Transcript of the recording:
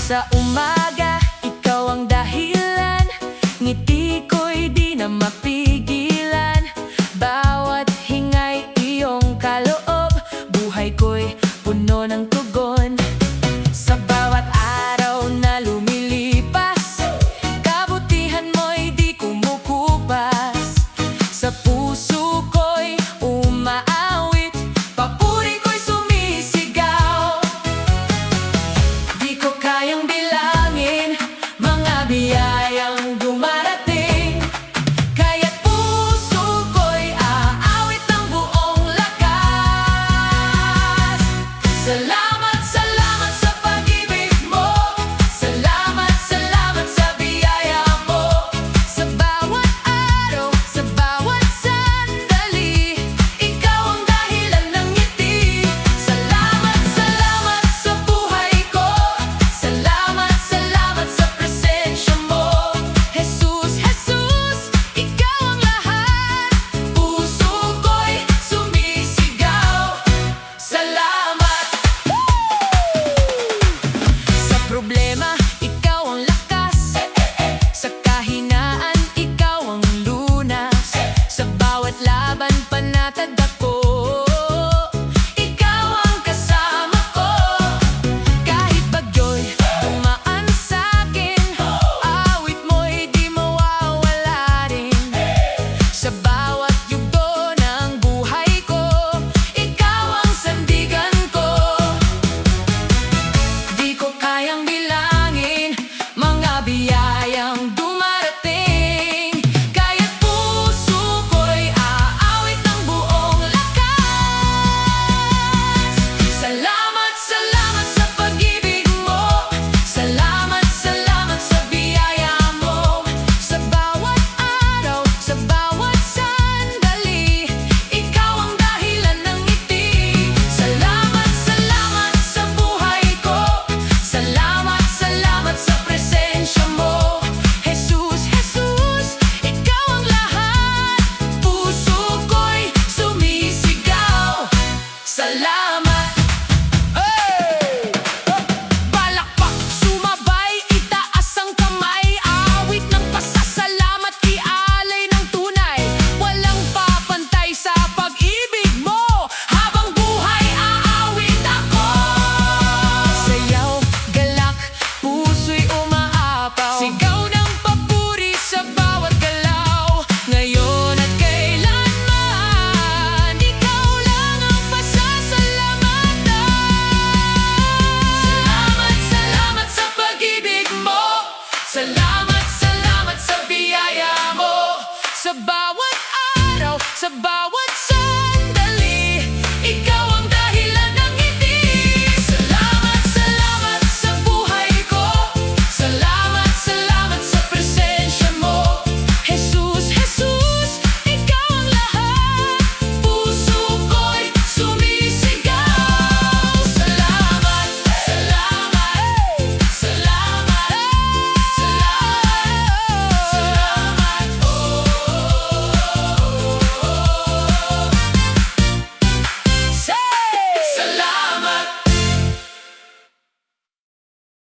Sa umaga, ikaw ang dahilan. Ngiti ko'y di na mapigilan. Bawat hingay iyong kaloob. Buhay ko'y puno ng tugon. Sa bawat araw na lumilipas, kabutihan mo'y di kumukupas. Sa puso ko'y umaawit, papuri ko'y sumisigaw. Di ko kayang bilangin mga biyayang dumarating, kaya't puso ko'y aawit ng buong lakas. Salamat, salamat sa pag-ibig mo. Salamat, salamat sa biyaya mo. Sa bawat araw, sa bawat sandali, ikaw ang dahilan ng ngiti. Salamat, salamat sa buhay ko. Salamat, salamat sa presensya mo. Jesus, Jesus, ikaw ang lahat. Puso ko'y sumisigaw. Salamat. Sa problema,